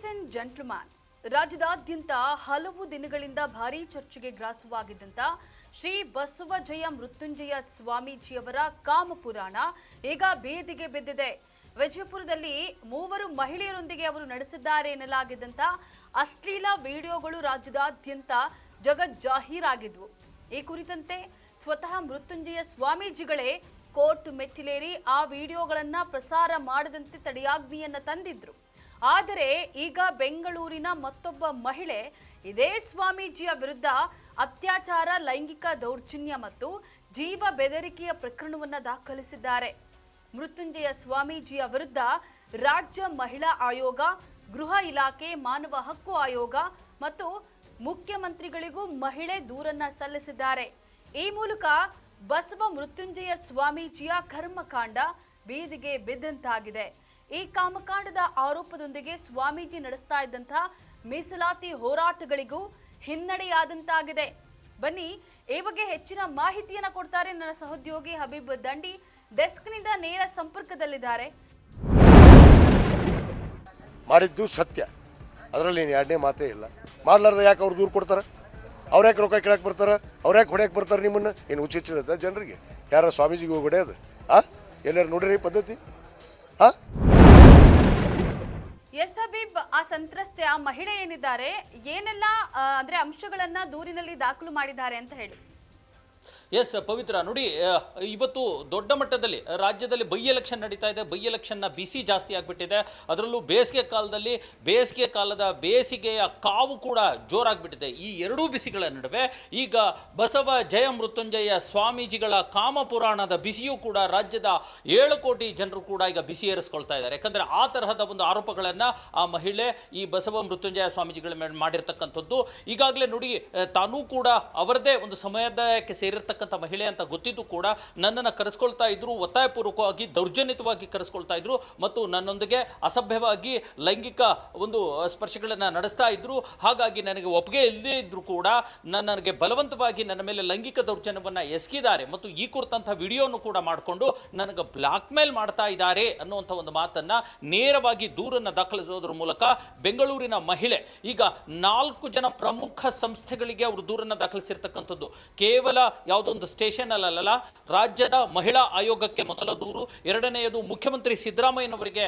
Ladies and gentleman, ರಾಜ್ಯದಾದ್ಯಂತ ಹಲವು ದಿನಗಳಿಂದ ಭಾರೀ ಚರ್ಚೆಗೆ ಗ್ರಾಸವಾಗಿದ್ದಂತ ಶ್ರೀ ಬಸವಜಯ ಮೃತ್ಯುಂಜಯ ಸ್ವಾಮೀಜಿಯವರ ಕಾಮಪುರಾಣ ಈಗ ಬೇದಿಗೆ ಬಿದ್ದಿದೆ. ವಿಜಯಪುರದಲ್ಲಿ ಮೂವರು ಮಹಿಳೆಯರೊಂದಿಗೆ ಅವರು ನಡೆಸಿದ್ದಾರೆ ಎನ್ನಲಾಗಿದ್ದಂತ ಅಶ್ಲೀಲ ವಿಡಿಯೋಗಳು ರಾಜ್ಯದಾದ್ಯಂತ ಜಗಜ್ಜಾಹೀರಾಗಿದ್ವು. ಈ ಕುರಿತಂತೆ ಸ್ವತಃ ಮೃತ್ಯುಂಜಯ ಸ್ವಾಮೀಜಿಗಳೇ ಕೋರ್ಟ್ ಮೆಟ್ಟಿಲೇರಿ ಆ ವಿಡಿಯೋಗಳನ್ನ ಪ್ರಸಾರ ಮಾಡದಂತೆ ತಡೆಯಾಜ್ಞೆಯನ್ನ ತಂದಿದ್ರು. ಆದರೆ ಈಗ ಬೆಂಗಳೂರಿನ ಮತ್ತೊಬ್ಬ ಮಹಿಳೆ ಇದೇ ಸ್ವಾಮೀಜಿಯ ವಿರುದ್ಧ ಅತ್ಯಾಚಾರ, ಲೈಂಗಿಕ ದೌರ್ಜನ್ಯ ಮತ್ತು ಜೀವ ಬೆದರಿಕೆಯ ಪ್ರಕರಣವನ್ನ ದಾಖಲಿಸಿದ್ದಾರೆ. ಮೃತ್ಯುಂಜಯ ಸ್ವಾಮೀಜಿಯ ವಿರುದ್ಧ ರಾಜ್ಯ ಮಹಿಳಾ ಆಯೋಗ, ಗೃಹ ಇಲಾಖೆ, ಮಾನವ ಹಕ್ಕು ಆಯೋಗ ಮತ್ತು ಮುಖ್ಯಮಂತ್ರಿಗಳಿಗೂ ಮಹಿಳೆ ದೂರನ್ನ ಸಲ್ಲಿಸಿದ್ದಾರೆ. ಈ ಮೂಲಕ ಬಸವ ಮೃತ್ಯುಂಜಯ ಸ್ವಾಮೀಜಿಯ ಕರ್ಮಕಾಂಡ ಬೀದಿಗೆ ಬಿದ್ದಂತಾಗಿದೆ. ಈ ಕಾಮಕಾಂಡದ ಆರೋಪದೊಂದಿಗೆ ಸ್ವಾಮೀಜಿ ನಡೆಸ್ತಾ ಇದ್ದಂತಹ ಮೀಸಲಾತಿ ಹೋರಾಟಗಳಿಗೂ ಹಿನ್ನಡೆಯಾದಂತಾಗಿದೆ. ಬನ್ನಿ, ಈ ಬಗ್ಗೆ ಹೆಚ್ಚಿನ ಮಾಹಿತಿಯನ್ನ ಕೊಡ್ತಾರೆ ನನ್ನ ಸಹೋದ್ಯೋಗಿ ಹಬೀಬ್ ದಂಡಿ. ಡೆಸ್ಕ್ನಿಂದ ನೇರ ಸಂಪರ್ಕದಲ್ಲಿದ್ದಾರೆ. ಮಾಡಿದ್ದು ಸತ್ಯ, ಅದರಲ್ಲಿ ಎರಡನೇ ಮಾತೇ ಇಲ್ಲ. ಮಾಡ್ಲಾರ್ದ ಯಾಕೆ ಅವ್ರು ದೂರು ಕೊಡ್ತಾರೆ? ಅವ್ರು ಯಾಕೆ ರೊಕ್ಕ ಕೇಳಕ್ಕೆ ಬರ್ತಾರೆ? ಅವ್ರು ಯಾಕೆ ಹೊಡೆಯಕ್ಕೆ ಬರ್ತಾರೆ? ನಿಮ್ಮನ್ನು ಏನು ಹುಚ್ಚಿರುತ್ತೆ ಜನರಿಗೆ? ಯಾರ ಸ್ವಾಮೀಜಿಗೆ ಹೋಗಿ ಹೊಡೆಯೋದು? ಎಲ್ಲರೂ ನೋಡ್ರಿ ಪದ್ಧತಿ? ಎಸ್ ಹಬೀಬ್, ಆ ಸಂತ್ರಸ್ತೆ, ಆ ಮಹಿಳೆ ಏನಿದ್ದಾರೆ, ಏನೆಲ್ಲ ಅಂದ್ರೆ ಅಂಶಗಳನ್ನ ದೂರಿನಲ್ಲಿ ದಾಖಲು ಮಾಡಿದ್ದಾರೆ ಅಂತ ಹೇಳಿ. ಎಸ್ ಪವಿತ್ರ, ನೋಡಿ, ಇವತ್ತು ದೊಡ್ಡ ಮಟ್ಟದಲ್ಲಿ ರಾಜ್ಯದಲ್ಲಿ ಬೈ ಎಲೆಕ್ಷನ್ ನಡೀತಾ ಇದೆ. ಬೈ ಎಲೆಕ್ಷನ್ನ ಬಿಸಿ ಜಾಸ್ತಿ ಆಗಿಬಿಟ್ಟಿದೆ. ಅದರಲ್ಲೂ ಬೇಸಿಗೆ ಕಾಲದಲ್ಲಿ ಬೇಸಿಗೆಯ ಕಾವು ಕೂಡ ಜೋರಾಗಿಬಿಟ್ಟಿದೆ. ಈ ಎರಡೂ ಬಿಸಿಗಳ ನಡುವೆ ಈಗ ಬಸವ ಜಯ ಮೃತ್ಯುಂಜಯ ಸ್ವಾಮೀಜಿಗಳ ಕಾಮಪುರಾಣದ ಬಿಸಿಯೂ ಕೂಡ ರಾಜ್ಯದ 7 ಕೋಟಿ ಜನರು ಕೂಡ ಈಗ ಬಿಸಿ ಏರಿಸ್ಕೊಳ್ತಾ ಇದ್ದಾರೆ. ಯಾಕಂದರೆ ಆ ತರಹದ ಒಂದು ಆರೋಪಗಳನ್ನು ಆ ಮಹಿಳೆ ಈ ಬಸವ ಮೃತ್ಯುಂಜಯ ಸ್ವಾಮೀಜಿಗಳ ಮೇಲೆ ಮಾಡಿರ್ತಕ್ಕಂಥದ್ದು. ಈಗಾಗಲೇ ನೋಡಿ, ತಾನೂ ಕೂಡ ಅವರದೇ ಒಂದು ಸಮುದಾಯಕ್ಕೆ ಸೇರಿರ್ತಕ್ಕಂಥ ಮಹಿಳೆ ಅಂತ ಗೊತ್ತಿದ್ದು ಕೂಡ ನನ್ನನ್ನು ಕರೆಸ್ಕೊಳ್ತಾ ಇದ್ರು, ಒತ್ತಾಯಪೂರ್ವಕವಾಗಿ ದೌರ್ಜನ್ಯವಾಗಿ ಕರೆಸ್ಕೊಳ್ತಾ ಇದ್ರು ಮತ್ತು ನನ್ನೊಂದಿಗೆ ಅಸಭ್ಯವಾಗಿ ಲೈಂಗಿಕ ಒಂದು ಸ್ಪರ್ಶಗಳನ್ನು ನಡೆಸ್ತಾ ಇದ್ರು. ಹಾಗಾಗಿ ನನಗೆ ಒಪ್ಪಿಗೆ ಇಲ್ಲದೇ ಇದ್ರು ಕೂಡ ನನಗೆ ಬಲವಂತವಾಗಿ ನನ್ನ ಮೇಲೆ ಲೈಂಗಿಕ ದೌರ್ಜನ್ಯವನ್ನು ಎಸಗಿದ್ದಾರೆ ಮತ್ತು ಈ ಕುರಿತಂಥ ವಿಡಿಯೋನು ಕೂಡ ಮಾಡಿಕೊಂಡು ನನಗೆ ಬ್ಲಾಕ್ ಮೇಲ್ ಮಾಡ್ತಾ ಇದ್ದಾರೆ ಅನ್ನುವಂಥ ಒಂದು ಮಾತನ್ನು ನೇರವಾಗಿ ದೂರನ್ನು ದಾಖಲಿಸೋದ್ರ ಮೂಲಕ ಬೆಂಗಳೂರಿನ ಮಹಿಳೆ ಈಗ 4 ಜನ ಪ್ರಮುಖ ಸಂಸ್ಥೆಗಳಿಗೆ ಅವರು ದೂರನ್ನು ದಾಖಲಿಸಿರ್ತಕ್ಕಂಥದ್ದು. ಕೇವಲ ಯಾವುದೊಂದು ಸ್ಟೇಷನ್ ಅಲ್ಲಲ್ಲ, ರಾಜ್ಯದ ಮಹಿಳಾ ಆಯೋಗಕ್ಕೆ ಮೊದಲ ದೂರು, ಎರಡನೆಯದು ಮುಖ್ಯಮಂತ್ರಿ ಸಿದ್ದರಾಮಯ್ಯನವರಿಗೆ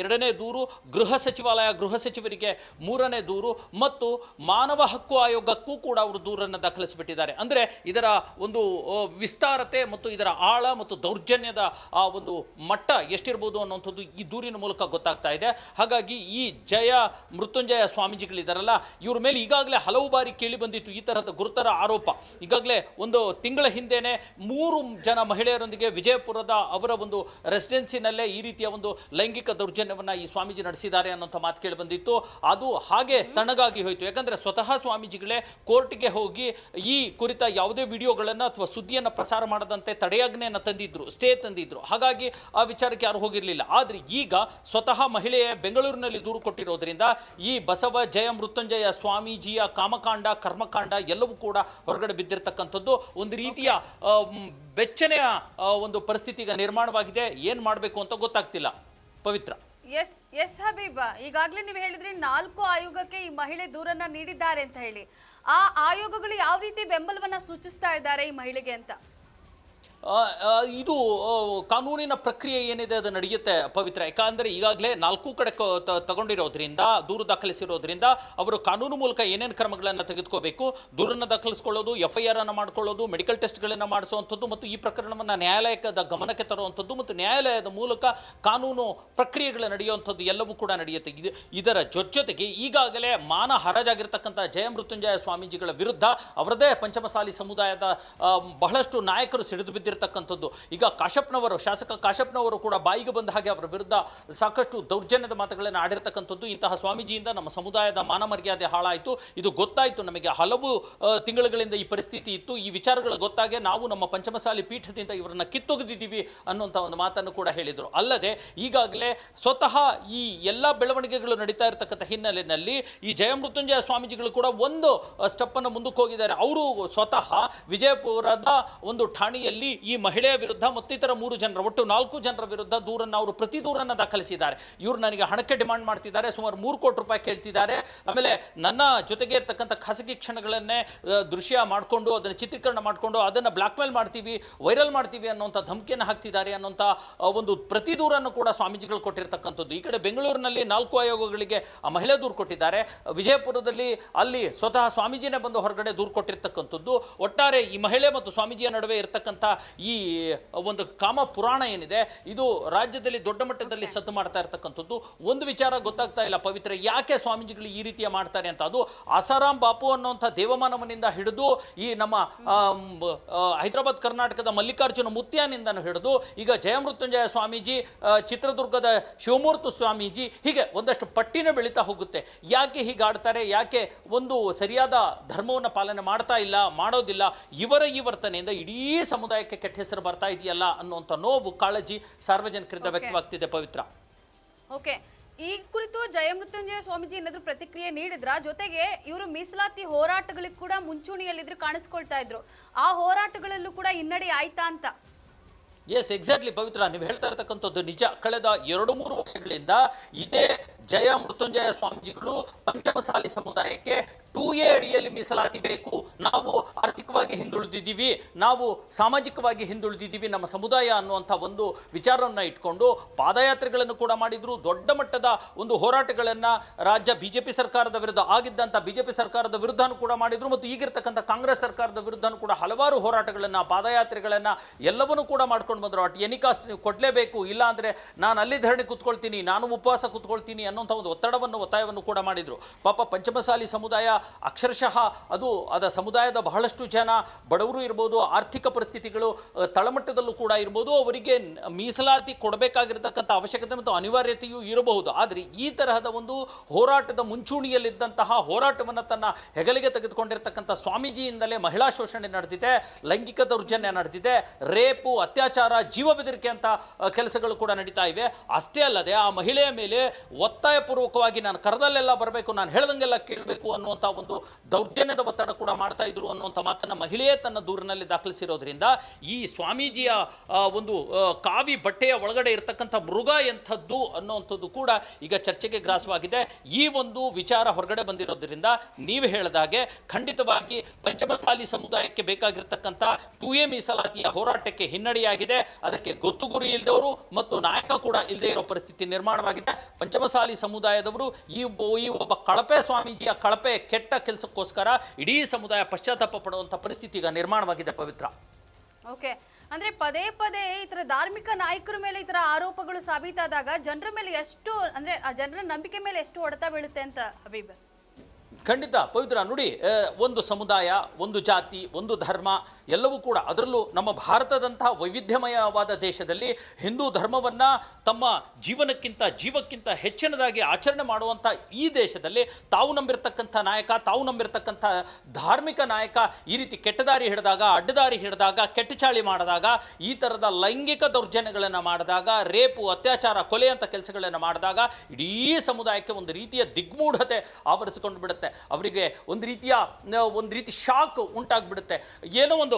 ಎರಡನೇ ದೂರು, ಗೃಹ ಸಚಿವರಿಗೆ 3ನೇ ದೂರು ಮತ್ತು ಮಾನವ ಹಕ್ಕು ಆಯೋಗಕ್ಕೂ ಕೂಡ ಅವರು ದೂರನ್ನು ದಾಖಲಿಸಿಬಿಟ್ಟಿದ್ದಾರೆ. ಅಂದರೆ ಇದರ ಒಂದು ವಿಸ್ತಾರತೆ ಮತ್ತು ಇದರ ಆಳ ಮತ್ತು ದೌರ್ಜನ್ಯದ ಆ ಒಂದು ಮಟ್ಟ ಎಷ್ಟಿರ್ಬೋದು ಅನ್ನುವಂಥದ್ದು ಈ ದೂರಿನ ಮೂಲಕ ಗೊತ್ತಾಗ್ತಾ ಇದೆ. ಹಾಗಾಗಿ ಈ ಜಯ ಮೃತ್ಯುಂಜಯ ಸ್ವಾಮೀಜಿಗಳಿದ್ದಾರಲ್ಲ, ಇವ್ರ ಮೇಲೆ ಈಗಾಗಲೇ ಹಲವು ಬಾರಿ ಕೇಳಿ ಬಂದಿತ್ತು ಈ ತರಹದ ಗುರುತರ ಆರೋಪ. ಈಗಾಗಲೇ ಒಂದು ತಿಂಗಳ ಹಿಂದೆನೆ 3 ಜನ ಮಹಿಳೆಯರೊಂದಿಗೆ ವಿಜಯಪುರದ ಅವರ ಒಂದು ರೆಸಿಡೆನ್ಸಿನಲ್ಲೇ ಈ ರೀತಿಯ ಒಂದು ಲೈಂಗಿಕ ದೌರ್ಜನ್ಯವನ್ನು ಈ ಸ್ವಾಮೀಜಿ ನಡೆಸಿದ್ದಾರೆ ಅನ್ನೋಂಥ ಮಾತು ಕೇಳಿ ಬಂದಿತ್ತು. ಅದು ಹಾಗೆ ತಣ್ಣಗಾಗಿ ಹೋಯಿತು. ಯಾಕಂದರೆ ಸ್ವತಃ ಸ್ವಾಮೀಜಿಗಳೇ ಕೋರ್ಟ್ಗೆ ಹೋಗಿ ಈ ಕುರಿತ ಯಾವುದೇ ವಿಡಿಯೋಗಳನ್ನು ಅಥವಾ ಸುದ್ದಿಯನ್ನು ಪ್ರಸಾರ ಮಾಡದಂತೆ ತಡೆಯಾಜ್ಞೆಯನ್ನು ತಂದಿದ್ರು, ಸ್ಟೇ ತಂದಿದ್ರು. ಹಾಗಾಗಿ ಆ ವಿಚಾರಕ್ಕೆ ಯಾರು ಹೋಗಿರಲಿಲ್ಲ. ಆದರೆ ಈಗ ಸ್ವತಃ ಮಹಿಳೆಯ ಬೆಂಗಳೂರಿನಲ್ಲಿ ದೂರು ಕೊಟ್ಟಿರೋದ್ರಿಂದ ಈ ಬಸವ ಜಯ ಮೃತ್ಯುಂಜಯ ಸ್ವಾಮೀಜಿಯ ಕಾಮಕಾಂಡ, ಕರ್ಮಕಾಂಡ ಎಲ್ಲವೂ ಕೂಡ ಹೊರಗಡೆ ಬಿದ್ದಿರ್ತಕ್ಕಂಥದ್ದು. ಒಂದು ರೀತಿಯ ಬೆಚ್ಚನೆಯ ಒಂದು ಪರಿಸ್ಥಿತಿ ಈಗ ನಿರ್ಮಾಣವಾಗಿದೆ. ಏನು ಮಾಡಬೇಕು ಅಂತ ಗೊತ್ತಾಗ್ತಿಲ್ಲ. ಪವಿತ್ರ. ಎಸ್ ಹಬೀಬ್, ಈಗಾಗಲೇ ನೀವು ಹೇಳಿದ್ರಿ 4 ಆಯೋಗಕ್ಕೆ ಈ ಮಹಿಳೆ ದೂರನ್ನ ನೀಡಿದ್ದಾರೆ ಅಂತ ಹೇಳಿ. ಆ ಆಯೋಗಗಳು ಯಾವ ರೀತಿ ಬೆಂಬಲವನ್ನ ಸೂಚಿಸ್ತಾ ಇದ್ದಾರೆ ಈ ಮಹಿಳೆಗೆ ಅಂತ? ಇದು ಕಾನೂನಿನ ಪ್ರಕ್ರಿಯೆ ಏನಿದೆ ಅದು ನಡೆಯುತ್ತೆ ಪವಿತ್ರ. ಯಾಕಂದರೆ ಈಗಾಗಲೇ 4 ಕಡೆ ತಗೊಂಡಿರೋದ್ರಿಂದ, ದೂರು ದಾಖಲಿಸಿರೋದ್ರಿಂದ ಅವರು ಕಾನೂನು ಮೂಲಕ ಏನೇನು ಕ್ರಮಗಳನ್ನು ತೆಗೆದುಕೋಬೇಕು, ದೂರನ್ನು ದಾಖಲಿಸ್ಕೊಳ್ಳೋದು, FIR ಅನ್ನು ಮಾಡ್ಕೊಳ್ಳೋದು, ಮೆಡಿಕಲ್ ಟೆಸ್ಟ್ಗಳನ್ನು ಮಾಡಿಸುವಂಥದ್ದು ಮತ್ತು ಈ ಪ್ರಕರಣವನ್ನು ನ್ಯಾಯಾಲಯದ ಗಮನಕ್ಕೆ ತರುವಂಥದ್ದು ಮತ್ತು ನ್ಯಾಯಾಲಯದ ಮೂಲಕ ಕಾನೂನು ಪ್ರಕ್ರಿಯೆಗಳು ನಡೆಯುವಂಥದ್ದು ಎಲ್ಲವೂ ಕೂಡ ನಡೆಯುತ್ತೆ. ಇದರ ಜೊತೆಗೆ ಈಗಾಗಲೇ ಮಾನ ಹರಾಜಾಗಿರ್ತಕ್ಕಂಥ ಜಯ ಮೃತ್ಯುಂಜಯ ಸ್ವಾಮೀಜಿಗಳ ವಿರುದ್ಧ ಅವರದೇ ಪಂಚಮಸಾಲಿ ಸಮುದಾಯದ ಬಹಳಷ್ಟು ನಾಯಕರು ಸಿಡಿದು ಬಿದ್ದಿರ್ತಾರೆ. ಈಗ ಶಾಸಕ ಕಾಶಪ್ಪನವರು ಕೂಡ ಬಾಯಿಗೆ ಬಂದ ಹಾಗೆ ಅವರ ವಿರುದ್ಧ ಸಾಕಷ್ಟು ದೌರ್ಜನ್ಯದ ಮಾತುಗಳನ್ನು ಆಡಿರ್ತಕ್ಕಂಥದ್ದು. ಇಂತಹ ಸ್ವಾಮೀಜಿಯಿಂದ ನಮ್ಮ ಸಮುದಾಯದ ಮಾನ ಮರ್ಯಾದೆ ಹಾಳಾಯಿತು, ಇದು ಗೊತ್ತಾಯಿತು ನಮಗೆ. ಹಲವು ತಿಂಗಳುಗಳಿಂದ ಈ ಪರಿಸ್ಥಿತಿ ಇತ್ತು. ಈ ವಿಚಾರಗಳು ಗೊತ್ತಾಗೆ ನಾವು ನಮ್ಮ ಪಂಚಮಸಾಲಿ ಪೀಠದಿಂದ ಇವರನ್ನ ಕಿತ್ತೊಗೆದಿದ್ದೀವಿ ಅನ್ನುವಂಥ ಒಂದು ಮಾತನ್ನು ಕೂಡ ಹೇಳಿದರು. ಅಲ್ಲದೆ ಈಗಾಗಲೇ ಸ್ವತಃ ಈ ಎಲ್ಲ ಬೆಳವಣಿಗೆಗಳು ನಡೀತಾ ಇರತಕ್ಕಂಥ ಹಿನ್ನೆಲೆಯಲ್ಲಿ ಈ ಜಯ ಮೃತ್ಯುಂಜಯ ಸ್ವಾಮೀಜಿಗಳು ಕೂಡ ಒಂದು ಸ್ಟೆಪ್ ಅನ್ನು ಮುಂದಕ್ಕೆ ಹೋಗಿದ್ದಾರೆ. ಅವರು ಸ್ವತಃ ವಿಜಯಪುರದ ಒಂದು ಠಾಣೆಯಲ್ಲಿ ಈ ಮಹಿಳೆಯ ವಿರುದ್ಧ ಮತ್ತಿತರ 3 ಜನರ ಒಟ್ಟು 4 ಜನರ ವಿರುದ್ಧ ದೂರನ್ನು ಅವರು ಪ್ರತಿ ದೂರನ್ನು ದಾಖಲಿಸಿದ್ದಾರೆ. ಇವರು ನನಗೆ ಹಣಕ್ಕೆ ಡಿಮಾಂಡ್ ಮಾಡ್ತಿದ್ದಾರೆ, ಸುಮಾರು 3 ಕೋಟಿ ರೂಪಾಯಿ ಕೇಳ್ತಿದ್ದಾರೆ. ಆಮೇಲೆ ನನ್ನ ಜೊತೆಗೆ ಇರ್ತಕ್ಕಂಥ ಖಾಸಗಿ ಕ್ಷಣಗಳನ್ನೇ ದೃಶ್ಯ ಮಾಡಿಕೊಂಡು ಅದನ್ನು ಚಿತ್ರೀಕರಣ ಮಾಡಿಕೊಂಡು ಅದನ್ನು ಬ್ಲಾಕ್ ಮೇಲ್ ಮಾಡ್ತೀವಿ, ವೈರಲ್ ಮಾಡ್ತೀವಿ ಅನ್ನೋಂಥ ಧಮಕಿಯನ್ನು ಹಾಕ್ತಿದ್ದಾರೆ ಅನ್ನೋಂಥ ಒಂದು ಪ್ರತಿ ದೂರನ್ನು ಕೂಡ ಸ್ವಾಮೀಜಿಗಳು ಕೊಟ್ಟಿರ್ತಕ್ಕಂಥದ್ದು. ಈ ಕಡೆ ಬೆಂಗಳೂರಿನಲ್ಲಿ 4 ಆಯೋಗಗಳಿಗೆ ಆ ಮಹಿಳೆ ದೂರು ಕೊಟ್ಟಿದ್ದಾರೆ. ವಿಜಯಪುರದಲ್ಲಿ ಅಲ್ಲಿ ಸ್ವತಃ ಸ್ವಾಮೀಜಿನೇ ಬಂದು ಹೊರಗಡೆ ದೂರು ಕೊಟ್ಟಿರ್ತಕ್ಕಂಥದ್ದು. ಒಟ್ಟಾರೆ ಈ ಮಹಿಳೆ ಮತ್ತು ಸ್ವಾಮೀಜಿಯ ನಡುವೆ ಇರತಕ್ಕಂಥ ಈ ಒಂದು ಕಾಮ ಪುರಾಣ ಏನಿದೆ ಇದು ರಾಜ್ಯದಲ್ಲಿ ದೊಡ್ಡ ಮಟ್ಟದಲ್ಲಿ ಸದ್ದು ಮಾಡ್ತಾ ಇರ್ತಕ್ಕಂಥದ್ದು. ಒಂದು ವಿಚಾರ ಗೊತ್ತಾಗ್ತಾ ಇಲ್ಲ ಪವಿತ್ರ, ಯಾಕೆ ಸ್ವಾಮೀಜಿಗಳು ಈ ರೀತಿಯ ಮಾಡ್ತಾರೆ ಅಂತ. ಅದು ಆಸಾರಾಮ್ ಬಾಪು ಅನ್ನುವಂಥ ದೇವಮಾನವನಿಂದ ಹಿಡಿದು ಈ ನಮ್ಮ ಹೈದರಾಬಾದ್ ಕರ್ನಾಟಕದ ಮಲ್ಲಿಕಾರ್ಜುನ ಮುತ್ಯಾನಿಂದನೂ ಹಿಡಿದು ಈಗ ಜಯಮೃತ್ಯುಂಜಯ ಸ್ವಾಮೀಜಿ, ಚಿತ್ರದುರ್ಗದ ಶಿವಮೂರ್ತಿ ಸ್ವಾಮೀಜಿ, ಹೀಗೆ ಒಂದಷ್ಟು ಪಟ್ಟಿನ ಬೆಳೀತಾ ಹೋಗುತ್ತೆ. ಯಾಕೆ ಹೀಗಾಡ್ತಾರೆ, ಯಾಕೆ ಒಂದು ಸರಿಯಾದ ಧರ್ಮವನ್ನು ಪಾಲನೆ ಮಾಡ್ತಾ ಇಲ್ಲ, ಮಾಡೋದಿಲ್ಲ, ಇವರ ಈ ವರ್ತನೆಯಿಂದ ಇಡೀ ಸಮುದಾಯಕ್ಕೆ ಕೆಟ್ಟ ಹೆಸರು ಬರ್ತಾ ಇದೆಯಲ್ಲ ಅನ್ನುವಂಥ ನೋವು, ಕಾಳಜಿ ಸಾರ್ವಜನಿಕರಿಂದ ವ್ಯಕ್ತವಾಗ್ತಿದೆ ಪವಿತ್ರ. ಓಕೆ, ಈ ಕುರಿತು ಜಯಮೃತ್ಯುಂಜಯ ಸ್ವಾಮೀಜಿ ಏನಾದ್ರು ಪ್ರತಿಕ್ರಿಯೆ ನೀಡಿದ್ರ? ಜೊತೆಗೆ ಇವರು ಮೀಸಲಾತಿ ಹೋರಾಟಗಳಿಗೆ ಕೂಡ ಮುಂಚೂಣಿಯಲ್ಲಿದ್ರು ಕಾಣಿಸ್ಕೊಳ್ತಾ ಇದ್ರು, ಆ ಹೋರಾಟಗಳಲ್ಲೂ ಕೂಡ ಹಿನ್ನಡೆ ಆಯ್ತಾ ಅಂತ? ಎಸ್, ಎಕ್ಸಾಕ್ಟ್ಲಿ ಪವಿತ್ರ, ನೀವು ಹೇಳ್ತಾ ಇರ್ತಕ್ಕಂಥದ್ದು ನಿಜ. ಕಳೆದ 2-3 ವರ್ಷಗಳಿಂದ ಇದೇ ಜಯ ಮೃತ್ಯುಂಜಯ ಸ್ವಾಮೀಜಿಗಳು ಪಂಚಮಸಾಲಿ ಸಮುದಾಯಕ್ಕೆ 2A ಅಡಿಯಲ್ಲಿ ಮೀಸಲಾತಿ ಬೇಕು, ನಾವು ಆರ್ಥಿಕವಾಗಿ ಹಿಂದುಳಿದಿದ್ದೀವಿ, ನಾವು ಸಾಮಾಜಿಕವಾಗಿ ಹಿಂದುಳಿದಿದ್ದೀವಿ ನಮ್ಮ ಸಮುದಾಯ ಅನ್ನುವಂಥ ಒಂದು ವಿಚಾರವನ್ನು ಇಟ್ಕೊಂಡು ಪಾದಯಾತ್ರೆಗಳನ್ನು ಕೂಡ ಮಾಡಿದ್ರು. ದೊಡ್ಡ ಮಟ್ಟದ ಒಂದು ಹೋರಾಟಗಳನ್ನು ರಾಜ್ಯ BJP ಸರ್ಕಾರದ ವಿರುದ್ಧ ಆಗಿದ್ದಂಥ BJP ಸರ್ಕಾರದ ವಿರುದ್ಧನೂ ಕೂಡ ಮಾಡಿದ್ರು, ಮತ್ತು ಈಗಿರ್ತಕ್ಕಂಥ ಕಾಂಗ್ರೆಸ್ ಸರ್ಕಾರದ ವಿರುದ್ಧನೂ ಕೂಡ ಹಲವಾರು ಹೋರಾಟಗಳನ್ನು, ಪಾದಯಾತ್ರೆಗಳನ್ನು ಎಲ್ಲವನ್ನೂ ಕೂಡ ಮಾಡ್ಕೊಂಡು ಬಂದರು. ಅಟ್ ಎನಿ ಕಾಸ್ಟ್ ನೀವು ಕೊಡಲೇಬೇಕು, ಇಲ್ಲ ಅಂದರೆ ನಾನು ಅಲ್ಲಿ ಧರಣಿ ಕೂತ್ಕೊಳ್ತೀನಿ, ನಾನು ಉಪವಾಸ ಕೂತ್ಕೊಳ್ತೀನಿ ಅನ್ನೋಂಥ ಒಂದು ಒತ್ತಾಯವನ್ನು ಕೂಡ ಮಾಡಿದರು. ಪಾಪ ಪಂಚಮಸಾಲಿ ಸಮುದಾಯ ಅಕ್ಷರಶಃ ಅದರ ಸಮುದಾಯದ ಬಹಳಷ್ಟು ಜನ ಬಡವರು ಇರ್ಬೋದು, ಆರ್ಥಿಕ ಪರಿಸ್ಥಿತಿಗಳು ತಳಮಟ್ಟದಲ್ಲೂ ಕೂಡ ಇರ್ಬೋದು, ಅವರಿಗೆ ಮೀಸಲಾತಿ ಕೊಡಬೇಕಾಗಿರ್ತಕ್ಕಂಥ ಅವಶ್ಯಕತೆ ಮತ್ತು ಅನಿವಾರ್ಯತೆಯೂ ಇರಬಹುದು. ಆದರೆ ಈ ತರಹದ ಒಂದು ಹೋರಾಟದ ಮುಂಚೂಣಿಯಲ್ಲಿದ್ದಂತಹ ಹೋರಾಟವನ್ನು ತನ್ನ ಹೆಗಲಿಗೆ ತೆಗೆದುಕೊಂಡಿರ್ತಕ್ಕಂಥ ಸ್ವಾಮೀಜಿಯಿಂದಲೇ ಮಹಿಳಾ ಶೋಷಣೆ ನಡೆದಿದೆ, ಲೈಂಗಿಕ ದೌರ್ಜನ್ಯ ನಡೆದಿದೆ, ರೇಪು, ಅತ್ಯಾಚಾರ, ಜೀವ ಬೆದರಿಕೆ ಅಂತ ಕೆಲಸಗಳು ಕೂಡ ನಡೀತಾ ಇವೆ. ಅಷ್ಟೇ ಅಲ್ಲದೆ ಆ ಮಹಿಳೆಯ ಮೇಲೆ ಒತ್ತಾಯಪೂರ್ವಕವಾಗಿ ನಾನು ಕರೆದಲ್ಲೆಲ್ಲ ಬರಬೇಕು, ನಾನು ಹೇಳ್ದಂಗೆಲ್ಲ ಕೇಳಬೇಕು ಅನ್ನುವಂಥ ಒಂದು ದೌರ್ಜನ್ಯದ ಒತ್ತಡ ಕೂಡ ಮಾಡ್ತಾ ಇದ್ರು ಅನ್ನುವಂಥ ಮಾತನ್ನು ಮಹಿಳೆಯೇ ತನ್ನ ದೂರಿನಲ್ಲಿ ದಾಖಲಿಸಿರೋದ್ರಿಂದ ಈ ಸ್ವಾಮೀಜಿಯ ಒಂದು ಕಾವಿ ಬಟ್ಟೆಯ ಒಳಗಡೆ ಇರತಕ್ಕಂಥ ಮೃಗ ಎಂಥದ್ದು ಅನ್ನುವಂಥದ್ದು ಕೂಡ ಈಗ ಚರ್ಚೆಗೆ ಗ್ರಾಸವಾಗಿದೆ. ಈ ಒಂದು ವಿಚಾರ ಹೊರಗಡೆ ಬಂದಿರೋದ್ರಿಂದ ನೀವು ಹೇಳಿದಾಗೆ ಖಂಡಿತವಾಗಿ ಪಂಚಮಸಾಲಿ ಸಮುದಾಯಕ್ಕೆ ಬೇಕಾಗಿರ್ತಕ್ಕಂಥ 2A ಮೀಸಲಾತಿಯ ಹೋರಾಟಕ್ಕೆ ಹಿನ್ನಡೆಯಾಗಿದೆ. ಅದಕ್ಕೆ ಗೊತ್ತು ಗುರಿ ಇಲ್ಲದವರು ಮತ್ತು ನಾಯಕ ಕೂಡ ಇಲ್ಲದೆ ಇರೋ ಪರಿಸ್ಥಿತಿ ನಿರ್ಮಾಣವಾಗಿದೆ. ಪಂಚಮಸಾಲಿ ಸಮುದಾಯದವರು ಈ ಒಬ್ಬ ಕಳಪೆ ಸ್ವಾಮೀಜಿಯ ಕಳಪೆ ಕೆಟ್ಟ ಕೆಲಸಕ್ಕೋಸ್ಕರ ಇಡೀ ಸಮುದಾಯ ಪಶ್ಚಾತ್ತಾಪ ಪಡುವಂಥ ಪರಿಸ್ಥಿತಿ ಈಗ ನಿರ್ಮಾಣವಾಗಿದೆ ಪವಿತ್ರ. ಓಕೆ, ಅಂದ್ರೆ ಪದೇ ಪದೇ ಈ ತರ ಧಾರ್ಮಿಕ ನಾಯಕರ ಮೇಲೆ ಈ ತರ ಆರೋಪಗಳು ಸಾಬೀತಾದಾಗ ಜನರ ಮೇಲೆ ಎಷ್ಟು, ಅಂದ್ರೆ ಆ ಜನರ ನಂಬಿಕೆ ಮೇಲೆ ಎಷ್ಟು ಹೊಡೆತ ಬೀಳುತ್ತೆ ಅಂತ ಹಬೀಬ್? ಖಂಡಿತ ಪವಿತ್ರ, ನೋಡಿ, ಒಂದು ಸಮುದಾಯ, ಒಂದು ಜಾತಿ, ಒಂದು ಧರ್ಮ ಎಲ್ಲವೂ ಕೂಡ, ಅದರಲ್ಲೂ ನಮ್ಮ ಭಾರತದಂತಹ ವೈವಿಧ್ಯಮಯವಾದ ದೇಶದಲ್ಲಿ ಹಿಂದೂ ಧರ್ಮವನ್ನು ತಮ್ಮ ಜೀವಕ್ಕಿಂತ ಹೆಚ್ಚಿನದಾಗಿ ಆಚರಣೆ ಮಾಡುವಂಥ ಈ ದೇಶದಲ್ಲಿ ತಾವು ನಂಬಿರ್ತಕ್ಕಂಥ ನಾಯಕ, ತಾವು ನಂಬಿರ್ತಕ್ಕಂಥ ಧಾರ್ಮಿಕ ನಾಯಕ ಈ ರೀತಿ ಕೆಟ್ಟದಾರಿ ಹಿಡಿದಾಗ, ಅಡ್ಡದಾರಿ ಹಿಡಿದಾಗ, ಕೆಟ್ಟ ಚಾಳಿ ಮಾಡಿದಾಗ, ಈ ಥರದ ಲೈಂಗಿಕ ದೌರ್ಜನ್ಯಗಳನ್ನು ಮಾಡಿದಾಗ, ರೇಪು, ಅತ್ಯಾಚಾರ, ಕೊಲೆ ಅಂತ ಕೆಲಸಗಳನ್ನು ಮಾಡಿದಾಗ ಇಡೀ ಸಮುದಾಯಕ್ಕೆ ಒಂದು ರೀತಿಯ ದಿಗ್ಮೂಢತೆ ಆವರಿಸಿಕೊಂಡು ಬಿಡುತ್ತೆ. ಅವರಿಗೆ ಒಂದು ರೀತಿ ಶಾಕ್ ಉಂಟಾಗ್ಬಿಡುತ್ತೆ. ಏನೋ ಒಂದು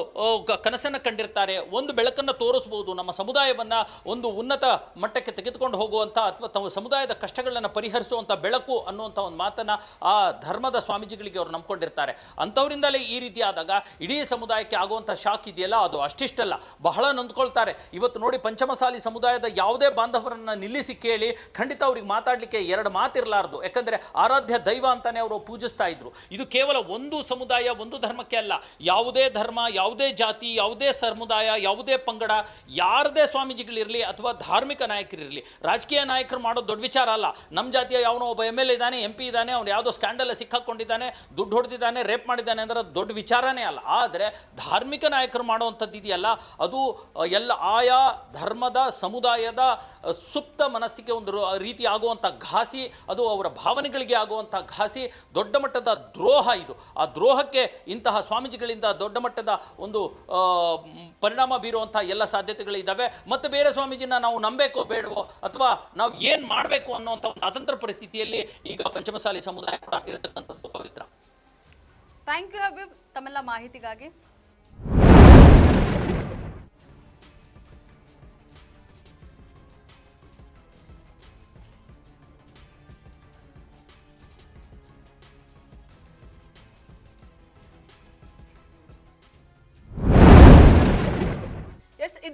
ಕನಸನ್ನು ಕಂಡಿರ್ತಾರೆ, ಒಂದು ಬೆಳಕನ್ನು ತೋರಿಸ್ಬೋದು, ನಮ್ಮ ಸಮುದಾಯವನ್ನು ಒಂದು ಉನ್ನತ ಮಟ್ಟಕ್ಕೆ ತೆಗೆದುಕೊಂಡು ಹೋಗುವಂಥ ಅಥವಾ ತಮ್ಮ ಸಮುದಾಯದ ಕಷ್ಟಗಳನ್ನು ಪರಿಹರಿಸುವಂಥ ಬೆಳಕು ಅನ್ನುವಂಥ ಒಂದು ಮಾತನ್ನು ಆ ಧರ್ಮದ ಸ್ವಾಮೀಜಿಗಳಿಗೆ ಅವರು ನಂಬ್ಕೊಂಡಿರ್ತಾರೆ. ಅಂಥವರಿಂದಲೇ ಈ ರೀತಿ ಆದಾಗ ಇಡೀ ಸಮುದಾಯಕ್ಕೆ ಆಗುವಂಥ ಶಾಕ್ ಇದೆಯಲ್ಲ, ಅದು ಅಷ್ಟಿಷ್ಟಲ್ಲ, ಬಹಳ ನೊಂದ್ಕೊಳ್ತಾರೆ. ಇವತ್ತು ನೋಡಿ, ಪಂಚಮಸಾಲಿ ಸಮುದಾಯದ ಯಾವುದೇ ಬಾಂಧವರನ್ನು ನಿಲ್ಲಿಸಿ ಕೇಳಿ, ಖಂಡಿತ ಅವ್ರಿಗೆ ಮಾತಾಡಲಿಕ್ಕೆ 2 ಮಾತಿರಲಾರ್ದು. ಯಾಕಂದರೆ ಆರಾಧ್ಯ ದೈವ ಅಂತಾನೆ ಅವರು ಪೂಜಿಸ್ತಾ ಇದ್ರು. ಇದು ಕೇವಲ ಒಂದು ಸಮುದಾಯ, ಒಂದು ಧರ್ಮಕ್ಕೆ ಅಲ್ಲ, ಯಾವುದೇ ಧರ್ಮ, ಯಾವುದೇ ಜಾತಿ, ಯಾವುದೇ ಸಮುದಾಯ, ಯಾವುದೇ ಪಂಗಡ, ಯಾರದೇ ಸ್ವಾಮೀಜಿಗಳಿರಲಿ ಅಥವಾ ಧಾರ್ಮಿಕ ನಾಯಕರಿರಲಿ, ರಾಜಕೀಯ ನಾಯಕರು ಮಾಡೋದು ದೊಡ್ಡ ವಿಚಾರ ಅಲ್ಲ. ನಮ್ಮ ಜಾತಿಯ ಯಾವನೋ ಒಬ್ಬ MLA ಇದ್ದಾನೆ, MP ಇದ್ದಾನೆ, ಅವನು ಯಾವುದೋ ಸ್ಕ್ಯಾಂಡಲ್ ಸಿಕ್ಕಾಕೊಂಡಿದ್ದಾನೆ, ದುಡ್ಡು ಹೊಡೆದಿದ್ದಾನೆ, ರೇಪ್ ಮಾಡಿದ್ದಾನೆ ಅಂದ್ರೆ ದೊಡ್ಡ ವಿಚಾರನೇ ಅಲ್ಲ. ಆದರೆ ಧಾರ್ಮಿಕ ನಾಯಕರು ಮಾಡುವಂಥದ್ದು ಇದೆಯಲ್ಲ, ಅದು ಎಲ್ಲ ಆಯಾ ಧರ್ಮದ ಸಮುದಾಯದ ಸುಪ್ತ ಮನಸ್ಸಿಗೆ ಒಂದು ರೀತಿ ಆಗುವಂಥ ಘಾಸಿ, ಅದು ಅವರ ಭಾವನೆಗಳಿಗೆ ಆಗುವಂಥ ಘಾಸಿ, ದೊಡ್ಡ ಮಟ್ಟದ ದ್ರೋಹ ಇದು. ಆ ದ್ರೋಹಕ್ಕೆ ಇಂತಹ ಸ್ವಾಮೀಜಿಗಳಿಂದ ದೊಡ್ಡ ಮಟ್ಟದ ಒಂದು ಪರಿಣಾಮ ಬೀರುವಂಥ ಎಲ್ಲ ಸಾಧ್ಯತೆಗಳಿದ್ದಾವೆ. ಮತ್ತು ಬೇರೆ ಸ್ವಾಮೀಜಿನ ನಾವು ನಂಬೇಕೋ ಬೇಡವೋ ಅಥವಾ ನಾವು ಏನು ಮಾಡಬೇಕು ಅನ್ನೋಂಥ ಒಂದು ಅತಂತ್ರ ಪರಿಸ್ಥಿತಿಯಲ್ಲಿ ಈಗ ಪಂಚಮಸಾಲಿ ಸಮುದಾಯ ಕೂಡ ಇರತಕ್ಕಂಥದ್ದು ಪವಿತ್ರ. ಥ್ಯಾಂಕ್ ಯು ಹಬೀಬ್, ತಮ್ಮೆಲ್ಲ ಮಾಹಿತಿಗಾಗಿ.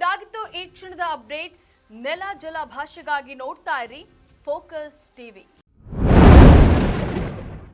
ಇದಾಗಿತ್ತು ಈ ಕ್ಷಣದ ಅಪ್ಡೇಟ್ಸ್. ನೆಲ ಜಲ ಭಾಷೆಗಾಗಿ ನೋಡ್ತಾ ಇರಿ ಫೋಕಸ್ ಟಿವಿ.